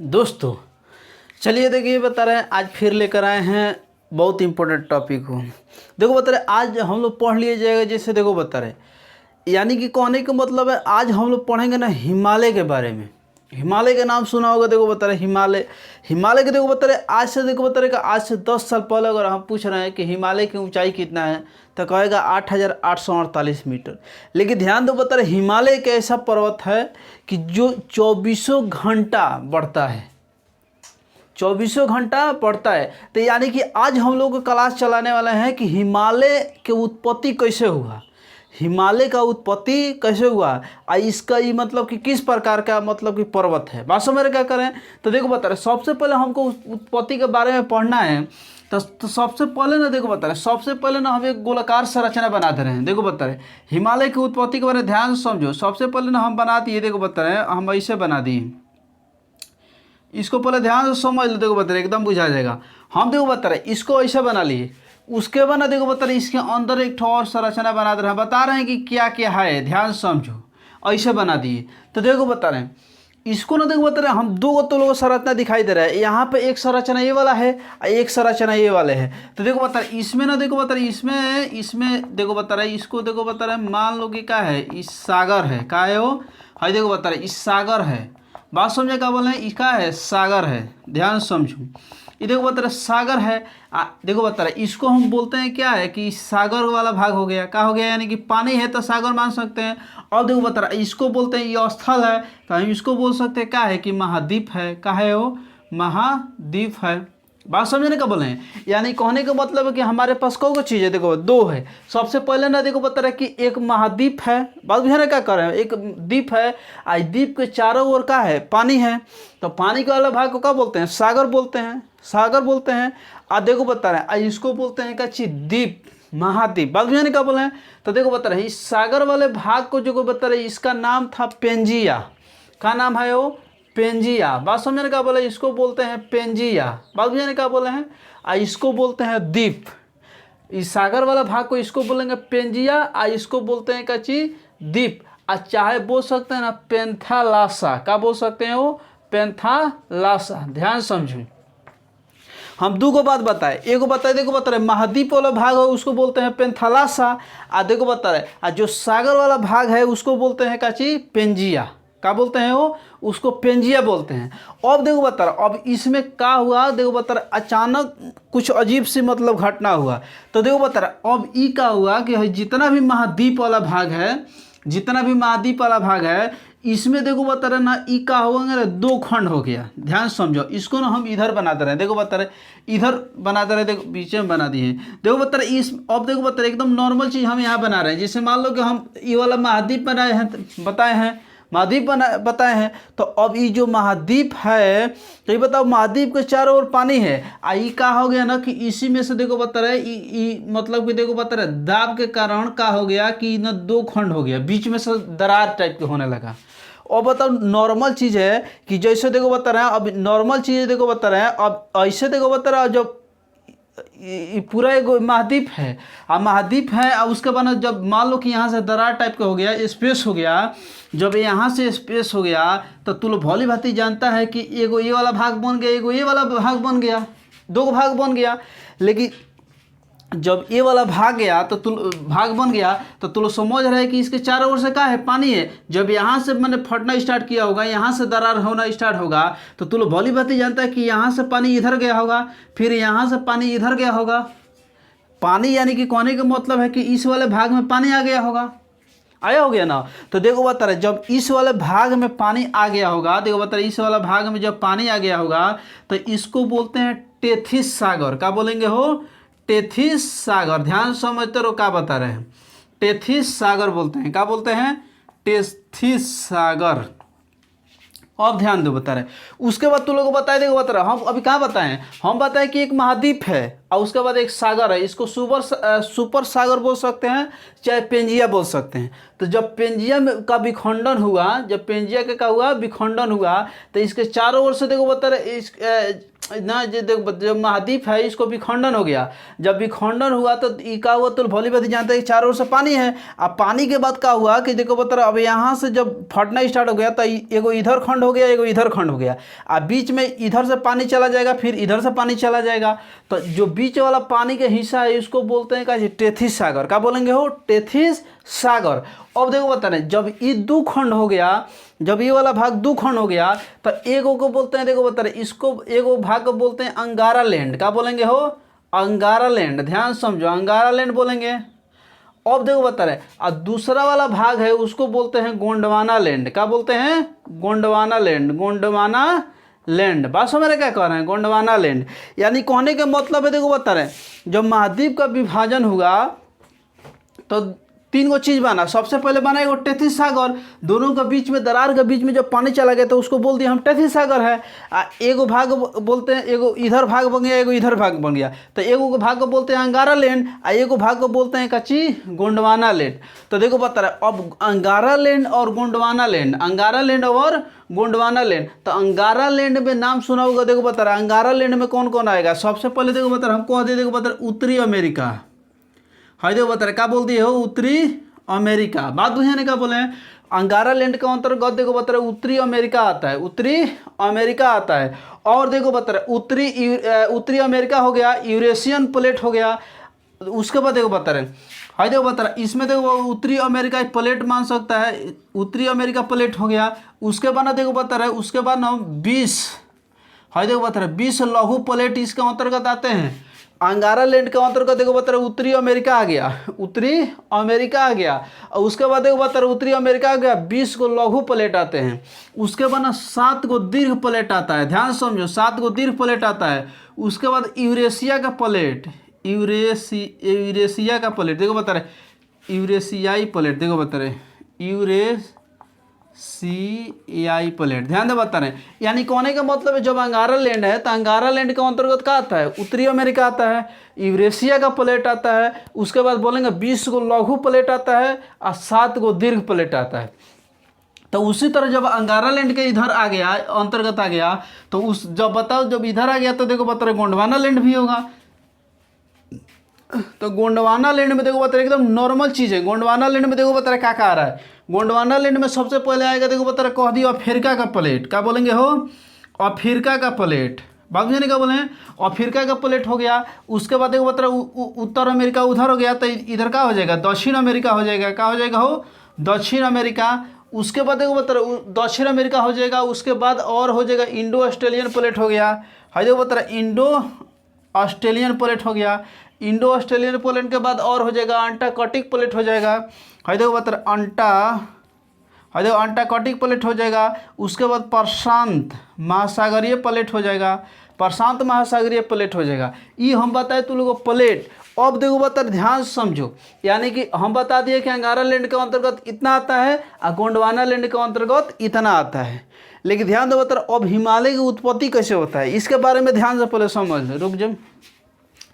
दोस्तों चलिए देखिए बता रहे हैं, आज फिर लेकर आए हैं बहुत इंपॉर्टेंट टॉपिक को। देखो बता रहे आज हम लोग पढ़ लिए जाएगा, जैसे देखो बता रहे यानी कि कहने का मतलब है आज हम लोग पढ़ेंगे ना हिमालय के बारे में। हिमालय का नाम सुना होगा, देखो बता रहे हिमालय के देखो बता रहे आज से देखो बता रहे आज से 10 साल पहले अगर हम पूछ रहे हैं कि हिमालय की ऊंचाई कितना है तो कहेगा 8,848 मीटर। लेकिन ध्यान दो बता रहे हिमालय एक ऐसा पर्वत है कि जो 24 घंटा बढ़ता है, 24 घंटा बढ़ता है। तो यानी कि आज हम लोग क्लास चलाने वाले हैं कि हिमालय की उत्पत्ति कैसे हुआ, हिमालय का उत्पत्ति कैसे हुआ, इसका ये मतलब कि किस प्रकार का मतलब कि पर्वत है। बात समझ रहे क्या करें। तो देखो बता रहे सबसे पहले हमको उत्पत्ति के बारे में पढ़ना है। तो सबसे पहले ना देखो बता रहे सबसे पहले ना हम एक गोलाकार संरचना बना दे रहे हैं। देखो बता रहे हिमालय की उत्पत्ति के बारे में ध्यान से समझो। सबसे पहले ना हम बना दिए, देखो बता रहे हम ऐसे बना दिए, इसको पहले ध्यान से समझ लो। देखो बता रहे एकदम बुझा जाएगा। हम देखो बता रहे इसको ऐसे बना लिए, उसके बाद ना देखो बता रहे इसके अंदर एक और संरचना बना दे रहे हैं, बता रहे हैं कि क्या क्या है, ध्यान से समझो। ऐसे बना दिए तो देखो बता रहे हैं इसको ना देखो बता रहे हम दो तो लोगों संरचना दिखाई दे रहा है। यहाँ पे एक संरचना ये वाला है, एक संरचना ये वाले है। तो देखो बता रहे इसमें ना देखो बता रहे इसमें देखो बता रहे इसको देखो बता रहे मान लो कि क्या है, इस सागर है, क्या है वो है, देखो बता रहे इस सागर है। बात समझे क्या बोल रहे हैं, इसका है सागर है, ध्यान समझो। ये देखो बता रहे सागर है, देखो बता रहे इसको हम बोलते हैं क्या है कि सागर वाला भाग हो गया, क्या हो गया, यानी कि पानी है तो सागर मान सकते हैं। और देखो बता रहे इसको बोलते हैं ये स्थल है तो हम इसको बोल सकते हैं क्या है कि महाद्वीप है, क्या है वो महाद्वीप है। बात समझने का बोले हैं, यानी कहने का मतलब है कि हमारे पास कौन को चीज़ है, देखो दो है। सबसे पहले ना देखो बता रहे कि एक महाद्वीप है, बात बुझाने क्या कर रहे हैं, एक द्वीप है, आज द्वीप के चारों ओर का है पानी है, तो पानी के वाला भाग को क्या बोलते हैं, सागर बोलते हैं, सागर बोलते हैं। देखो बता रहे हैं इसको बोलते हैं क्या चीज, द्वीप, महाद्वीप। बात बुझाने का बोले हैं। तो देखो बता रहे इस सागर वाले भाग को जो बता रहे इसका नाम था पेंजिया, का नाम है वो पेंजिया। बात समझने का बोले इसको बोलते हैं पेंजिया। बात बुझाने का बोले हैं इसको बोलते हैं द्वीप। इस सागर वाला भाग को इसको बोलेंगे पेंजिया, इसको बोलते हैं क्या चीज, द्वीप। चाहे बोल सकते हैं ना पेंथालासा, क्या बोल सकते हैं वो पेंथालासा। ध्यान समझो हम दो को बात बताए, एक बताए देखो बता रहे महाद्वीप वाला भाग है उसको बोलते हैं पेंथालासा, देखो बता रहे जो सागर वाला भाग है उसको बोलते हैं क्या चीज, पेंजिया। क्या बोलते हैं वो, उसको पेंजिया बोलते हैं। अब देखो बता रहा अब इसमें क्या हुआ, देखो बता रहा अचानक कुछ अजीब सी मतलब घटना हुआ। तो देखो बता रहा अब ये क्या हुआ कि जितना भी महाद्वीप वाला भाग है, जितना भी महाद्वीप वाला भाग है इसमें देखो बता रहे ना ई का होगा दो खंड हो गया। ध्यान समझो इसको ना हम इधर बना दे रहे हैं, देखो बता रहे इधर बना दे रहे, देखो बीच में बना दिए हैं। देखो बता रहे इस अब देखो बता रहे एकदम नॉर्मल चीज़ हम यहाँ बना रहे हैं। जैसे मान लो कि हम ये वाला महाद्वीप बनाए हैं, बताए हैं महाद्वीप बताए हैं। तो अब ये जो महाद्वीप है तो ये बताओ महाद्वीप के चारों ओर पानी है, ये का हो गया ना कि इसी में से देखो बता रहे मतलब कि देखो बता रहे दाब के कारण का हो गया कि ना दो खंड हो गया, बीच में से दरार टाइप के होने लगा। और बताओ नॉर्मल चीज़ है कि जैसे देखो बता रहे हैं अब नॉर्मल चीज़ देखो बता रहे हैं अब ऐसे देखो बता रहे जब पूरा एक महाद्वीप है, महाद्वीप है। अब उसके बाद जब मान लो कि यहाँ से दरार टाइप का हो गया, स्पेस हो गया, जब यहाँ से स्पेस हो गया तो तू लोग भली भांति जानता है कि एगो ये वाला भाग बन गया, एगो ये वाला भाग बन गया, दो भाग बन गया। लेकिन जब ये वाला भाग गया तो भाग बन गया तो तुम लोग समझ रहे हैं कि इसके चारों ओर से क्या है, पानी है। जब यहाँ से मैंने फटना स्टार्ट किया होगा, यहाँ से दरार होना स्टार्ट होगा तो तुम लोग भली भांति जानता है कि यहाँ से पानी इधर गया होगा, फिर यहाँ से पानी इधर गया होगा। पानी यानी कि कहने का मतलब है कि इस वाले भाग में पानी आ गया होगा, आया हो गया ना। तो देखो बता रहे जब इस वाले भाग में पानी आ गया होगा, देखो बता रहे इस वाला भाग में जब पानी आ गया होगा तो इसको बोलते हैं टेथिस सागर। क्या बोलेंगे हो, टेथिस सागर। ध्यान समझते रहो क्या बता रहे हैं, टेथिस सागर बोलते हैं। क्या बोलते हैं, टेथिस सागर। अब ध्यान दो बता रहे उसके बाद तुम लोगों को बताए, देखो बता रहे हम अभी कहाँ बताएं, हम बताएं कि एक महाद्वीप है, और उसके बाद एक सागर है, इसको सुपर सागर बोल सकते हैं, चाहे पेंजिया बोल सकते हैं। तो जब पेंजिया का विखंडन हुआ, जब पेंजिया का हुआ विखंडन हुआ, तो इसके चारों ओर से देखो बता रहे इस ना जो महाद्वीप है इसको विखंडन हो गया। जब विखंडन हुआ तो क्या हुआ, तो भोली भाती जानते हैं कि चारों ओर से पानी है। अब पानी के बाद क्या हुआ कि देखो बता रहे अब यहाँ से जब फटना स्टार्ट हो गया तो एगो इधर खंड हो गया, एगो इधर खंड हो गया। अब बीच में इधर से पानी चला जाएगा, फिर इधर से पानी चला जाएगा। तो जो बीच वाला पानी का हिस्सा है इसको बोलते हैं क्या, टेथिस सागर। क्या बोलेंगे हो, टेथिस सागर। अब देखो बता रहे जब ये दो खंड हो गया, जब ये वाला भाग दो खंड हो गया तो एगो को बोलते हैं, देखो बता रहे इसको एगो भाग को बोलते हैं अंगारा लैंड। क्या बोलेंगे हो, अंगारा लैंड। ध्यान समझो, अंगारा लैंड बोलेंगे। अब देखो बता रहे और दूसरा वाला भाग है उसको बोलते हैं गोंडवाना लैंड। क्या बोलते हैं, गोंडवाना लैंड, गोंडवाना लैंड। बात समझ रहे क्या कह रहे हैं, गोंडवाना लैंड। यानी कहने के मतलब है, देखो बता रहे जब महाद्वीप का विभाजन हुआ तो तीन गो चीज़ बना। सबसे पहले बना एगो टेथिस सागर, दोनों के बीच में दरार के बीच में जब पानी चला गया तो उसको बोल दिया हम टेथिस सागर है। एगो भाग बोलते हैं, एगो इधर भाग बन गया, एगो इधर भाग बन गया। तो एगो को भाग को बोलते हैं अंगारा लैंड, एगो भाग को बोलते हैं कच्ची गोंडवाना लैंड। तो देखो बता रहे अब अंगारा लैंड और गोंडवाना लैंड, अंगारा लैंड और गोंडवाना लैंड। तो अंगारा लैंड में नाम सुना होगा, देखो बता रहे अंगारा लैंड में कौन कौन आएगा। सबसे पहले देखो बता रहे हमको दे, देखो बता रहे उत्तरी अमेरिका। हाई देखो बता रहे क्या बोल दिए हो, उत्तरी अमेरिका। बात बुझे क्या बोले हैं, अंगारा लैंड के अंतर्गत देखो बता रहे उत्तरी अमेरिका आता है, उत्तरी अमेरिका आता है। और देखो बता रहे उत्तरी अमेरिका हो गया, यूरेशियन प्लेट हो गया। उसके बाद देखो बता रहे हाई देखो बता रहे इसमें देखो उत्तरी अमेरिका एक प्लेट मान सकता है, उत्तरी अमेरिका प्लेट हो गया। उसके बाद ना देखो बता रहे उसके बाद ना 20 हाई देखो बता रहे 20 लघु प्लेट इसके अंतर्गत आते हैं। अंगारा लैंड के अंतर्गत देखो बता रहे उत्तरी अमेरिका आ गया, उत्तरी अमेरिका आ गया। और उसके बाद देखो बता रहे उत्तरी अमेरिका आ गया, 20 को लघु प्लेट आते हैं। उसके बाद ना 7 को दीर्घ प्लेट आता है। ध्यान समझो, 7 को दीर्घ प्लेट आता है। उसके बाद यूरेशिया का प्लेट, यूरेशिया का प्लेट देखो बता रहे यूरेशियाई प्लेट, देखो बता रहे यूरेशियाई प्लेट। ध्यान दे बता रहे यानी कहने का मतलब है जब अंगारा लैंड है तो अंगारा लैंड के अंतर्गत क्या आता है, उत्तरी अमेरिका आता है, यूरेशिया का प्लेट आता है। उसके बाद बोलेंगे 20 को लघु प्लेट आता है और 7 को दीर्घ प्लेट आता है। तो उसी तरह जब अंगारा लैंड के इधर आ गया, अंतर्गत आ गया, तो उस जब बताओ जब इधर आ गया तो देखो बता रहे गोंडवाना लैंड भी होगा। तो गोंडवाना लैंड में देखो बता रहे एकदम नॉर्मल चीज़ है। गोंडवाना लैंड में देखो बता रहे क्या आ रहा है, गोंडवाना लैंड में सबसे पहले आएगा देखो बता रहे कह दियो अफ्रीका का प्लेट। क्या बोलेंगे हो, अफ्रीका का प्लेट। बाबू जी ने क्या बोले हैं, अफ्रीका का प्लेट हो गया। उसके बाद देखो बता रहे उत्तर अमेरिका उधर हो गया, तो इधर क्या हो जाएगा, दक्षिण अमेरिका हो जाएगा। क्या हो जाएगा हो, दक्षिण अमेरिका। उसके बाद देखो बता रहे दक्षिण अमेरिका हो जाएगा। उसके बाद और हो जाएगा इंडो ऑस्ट्रेलियन प्लेट हो गया। है देखो बता रहे इंडो ऑस्ट्रेलियन प्लेट हो गया। इंडो ऑस्ट्रेलियन प्लेट के बाद और हो जाएगा अंटार्कटिक प्लेट हो जाएगा। है देखो बता रहे अंटार्कटिक प्लेट हो जाएगा। उसके बाद प्रशांत महासागरीय प्लेट हो जाएगा, प्रशांत महासागरीय प्लेट हो जाएगा। ये हम बताए तुम लोगों को प्लेट। अब देखो बता ध्यान समझो, यानी कि हम बता दिए कि अंगारा लैंड के अंतर्गत इतना आता है और गोंडवाना लैंड के अंतर्गत इतना आता है। लेकिन ध्यान दो बता अब हिमालय की उत्पत्ति कैसे होता है इसके बारे में ध्यान से पहले समझ। रुक जाओ,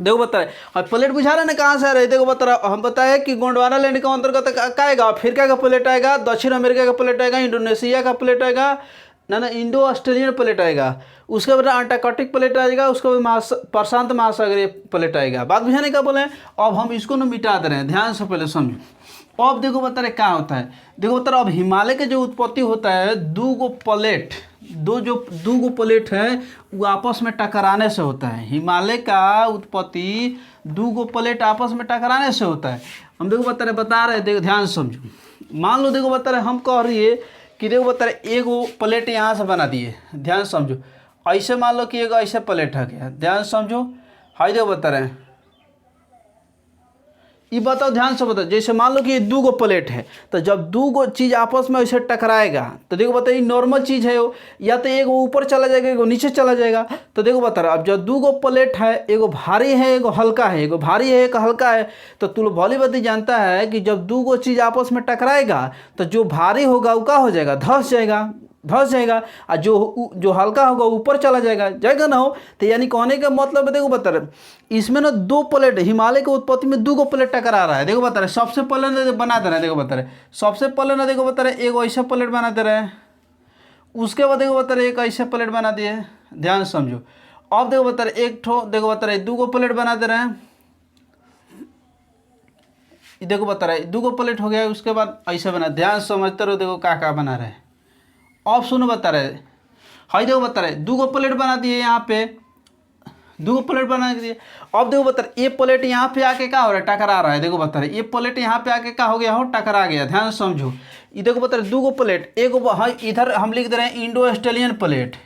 देखो बता रहे और प्लेट बुझा रहे ना कहाँ से आ रहे। देखो बता रहा हम बताए कि गोंडवाना लैंड के अंतर्गत क्या आएगा, अफ्रीका का प्लेट आएगा, दक्षिण अमेरिका का प्लेट आएगा, इंडोनेशिया का प्लेट आएगा, ना इंडो ऑस्ट्रेलियन प्लेट आएगा। उसके बाद अंटार्कटिक प्लेट आएगा। उसके बाद प्रशांत महासागरीय प्लेट आएगा। बात बुझाने का बोले। अब हम इसको ना मिटा दे रहे हैं, ध्यान से पहले समझो। अब देखो बता रहे क्या होता है, देखो बता रहे अब हिमालय के जो उत्पत्ति होता है दो गो प्लेट है वो आपस में टकराने से होता है। हिमालय का उत्पत्ति दो गो प्लेट आपस में टकराने से होता है। हम देखो बता रहे देखो ध्यान समझो। मान लो देखो बता रहे हम कह रही है कि देखो बता रहे एगो प्लेट यहाँ से बना दिए, ध्यान समझो। ऐसे मान लो कि एगो ऐसे प्लेट है गया, ध्यान समझो। हाई देखो बता रहे हैं ये बताओ, ध्यान से बताओ। जैसे मान लो कि ये दो गो प्लेट है, तो जब दो गो चीज़ आपस में ऐसे टकराएगा तो देखो बताइए नॉर्मल चीज़ है वो, या तो एक ऊपर चला जाएगा एगो नीचे चला जाएगा। तो देखो बता रहा अब जब दो गो प्लेट है, एगो भारी है एगो हल्का है, एगो भारी है एक हल्का है, तो तू भली बात जानता है कि जब दो गो चीज़ आपस में टकराएगा तो जो भारी होगा वो क्या हो जाएगा, धंस जाएगा। धंस जाएगा, और जो हल्का होगा ऊपर चला जाएगा, जाएगा ना हो। तो यानी कहने का मतलब है, देखो बता रहे इसमें ना दो प्लेट, हिमालय की उत्पत्ति में दो प्लेट टकरा रहा है। देखो बता रहे सबसे पहले ना बना दे रहे हैं, देखो बता रहे सबसे पहले ना देखो बता रहे एक ऐसा प्लेट बना दे रहे हैं, उसके बाद देखो बता रहे एक ऐसा प्लेट बना दिए, ध्यान से समझो। अब देखो बता रहे एक ठो देखो बता रहे दो प्लेट बना दे रहे हैं, देखो बता रहे दो प्लेट हो गया, उसके बाद ऐसे बना, ध्यान से समझते रहो, देखो क्या बना रहे। अब सुनो बता रहे हाई, देखो बता रहे दो प्लेट बना दिए, यहाँ पे दो प्लेट बना दिए। अब देखो बता रहे ये प्लेट यहाँ पे आके क्या हो रहा है, टकरा रहा है। देखो बता रहे ये प्लेट यहाँ पे आके क्या हो गया हो, टकरा गया। ध्यान से समझो, ये देखो बता रहे दो प्लेट, एक हाँ इधर हम लिख दे रहे हैं इंडो ऑस्ट्रेलियन प्लेट,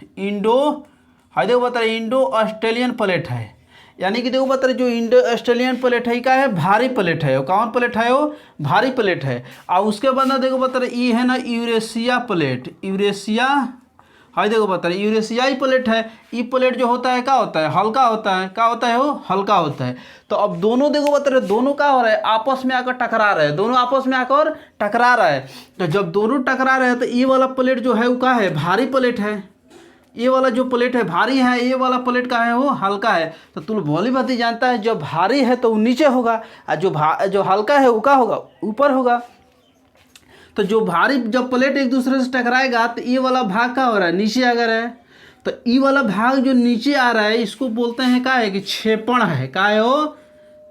हाई देखो बता रहे इंडो ऑस्ट्रेलियन प्लेट है। यानी कि देखो बता रहे जो इंडो ऑस्ट्रेलियन प्लेट है क्या है, भारी प्लेट है। कौन प्लेट है वो, भारी प्लेट है। और उसके बाद ना देखो बता रहे ये है ना यूरेशिया प्लेट, यूरेशिया, हाई देखो बता रहे यूरेशियाई प्लेट है। ये प्लेट जो होता है क्या होता है, हल्का होता है। क्या होता है वो, हल्का होता है। तो अब दोनों देखो बता रहे दोनों क्या हो रहा है, आपस में आकर टकरा रहे हैं, दोनों आपस में आकर टकरा रहा है। तो जब दोनों टकरा रहे हैं तो ये वाला प्लेट जो है वो क्या है, भारी प्लेट है। ये वाला जो प्लेट है भारी है, ये वाला प्लेट का है वो हल्का है। तो तुम भली भांति जानता है जो भारी है तो वो नीचे होगा, और जो हल्का है वो क्या होगा, ऊपर होगा। तो जो भारी जब प्लेट एक दूसरे से टकराएगा तो ये वाला भाग क्या हो रहा है, नीचे आ रहा है। तो ये वाला भाग जो नीचे आ रहा है इसको बोलते हैं क्या है कि क्षेपण है। क्या है वो,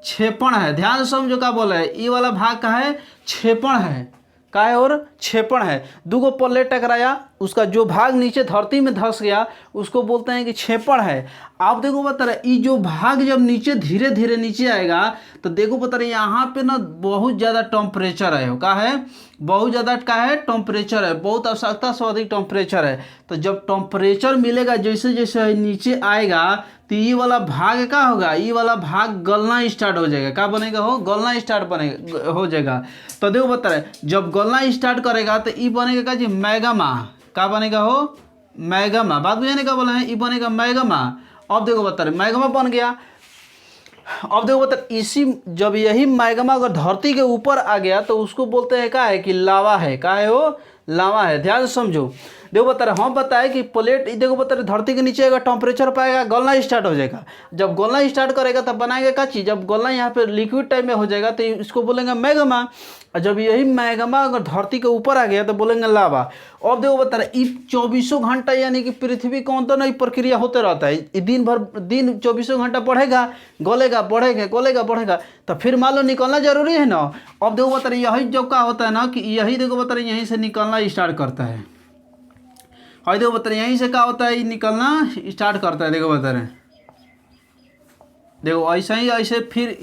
क्षेपण है। ध्यान से समझो क्या बोला है, ये वाला भाग का है क्षेपण है। क्या है, और क्षेपण है। दो प्लेट टकराया, उसका जो भाग नीचे धरती में धंस गया उसको बोलते हैं कि क्षेपण है। आप देखो बता रहे ये जो भाग जब नीचे धीरे धीरे नीचे आएगा तो देखो बता रहे यहाँ पे ना बहुत ज़्यादा टेम्परेचर है। क्या है, बहुत ज़्यादा क्या है, टेम्परेचर है, बहुत आवश्यकता से अधिक टेम्परेचर है। तो जब टेम्परेचर मिलेगा जैसे जैसे नीचे आएगा तो ये वाला भाग क्या होगा, ये वाला भाग गलना स्टार्ट हो जाएगा। क्या बनेगा हो, गलना स्टार्ट बनेगा हो जाएगा। तो देखो बता रहे जब गलना स्टार्ट करेगा तो ये बनेगा क्या जी, मैग्मा। क्या बनेगा हो, मैग्मा। बात बुझाने का बोला है, ये बनेगा मैग्मा। अब देखो बता रहे मैग्मा बन गया। अब देखो बता इसी जब यही मैग्मा अगर धरती के ऊपर आ गया तो उसको बोलते हैं क्या है कि लावा है। क्या है वो, लावा है। ध्यान से समझो। देखो बता रहे हम बताए कि प्लेट देखो बता रहे धरती के नीचे अगर टेम्परेचर पाएगा गलना स्टार्ट हो जाएगा। जब गलना स्टार्ट करेगा तब बनाएगा क्या चीज़, जब गलना यहाँ पे लिक्विड टाइप में हो जाएगा तो इसको बोलेंगे मैग्मा। और जब यही मैग्मा अगर धरती के ऊपर आ गया तो बोलेंगे लावा। अब देखो बता रहे 24 घंटा यानी कि पृथ्वी को अंदर नई प्रक्रिया होते रहता है। दिन भर दिन 24 घंटा बढ़ेगा, गलेगा, बढ़ेगा, गलेगा, बढ़ेगा, तो फिर मान लो निकलना जरूरी है ना। अब देखो बता रहे यही जब क्या होता है ना कि यही देखो बता रहे यहीं से निकलना स्टार्ट करता है। और देखो बता रहे यहीं से क्या होता है, ये निकलना स्टार्ट करता है। देखो बता रहे देखो ऐसा ही ऐसे फिर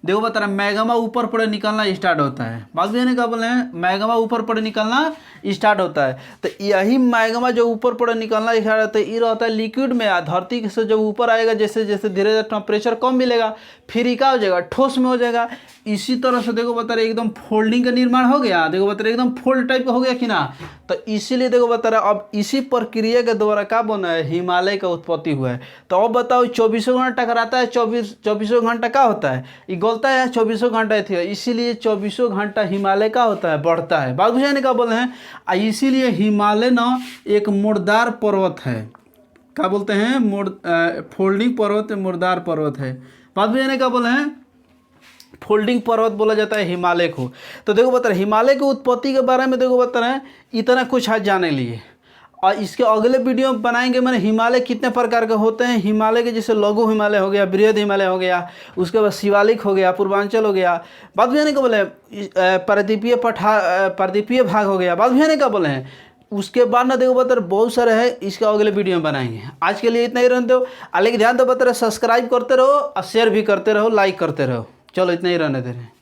देखो बता रहे मैग्मा ऊपर पड़े निकलना स्टार्ट होता है। बात भी नहीं क्या बोले हैं, मैग्मा ऊपर पड़े निकलना स्टार्ट होता है। तो यही मैग्मा जो ऊपर पड़े निकलना स्टार्ट होता है ये रहता है लिक्विड में। धरती से जब ऊपर आएगा जैसे जैसे धीरे धीरे टेम्परेचर कम मिलेगा फिर ये क्या हो जाएगा, ठोस में हो जाएगा। इसी तरह से देखो बता रहे एकदम फोल्डिंग का निर्माण हो गया। देखो बता रहे एकदम फोल्ड टाइप का हो गया कि ना। तो इसीलिए देखो बता रहे अब इसी प्रक्रिया के द्वारा क्या बना है, हिमालय का उत्पत्ति हुआ है। तो अब बताओ 24 घंटा टकराता है, 24 घंटा क्या होता है, ये गलता है 24 घंटा थी। इसीलिए 24 घंटा हिमालय का होता है, बढ़ता है। बात बुझाने का बोले हैं। इसीलिए हिमालय ना एक मुर्दार पर्वत है। क्या बोलते हैं, फोल्डिंग पर्वत, मुर्दार पर्वत है। बात बुझाने का बोले हैं, फोल्डिंग पर्वत बोला जाता है हिमालय को। तो देखो बता रहे हिमालय की उत्पत्ति के बारे में देखो बता रहे इतना कुछ आज जाने लिए। और इसके अगले वीडियो में बनाएंगे मैंने हिमालय कितने प्रकार के होते हैं। हिमालय के जैसे लघु हिमालय हो गया, बृहद हिमालय हो गया, उसके बाद शिवालिक हो गया, पूर्वांचल हो गया। बात बुझाने का बोले पर्दीपीय भाग हो गया। बात बुझाने का बोले हैं। उसके बाद ना देखो बता रहे बहुत सारे हैं, इसके अगले वीडियो में बनाएंगे। आज के लिए इतना ही रहने दो। लेकिन ध्यान दो बता रहे सब्सक्राइब करते रहो और शेयर भी करते रहो, लाइक करते रहो। चलो इतना ही रहने दे रहे हैं।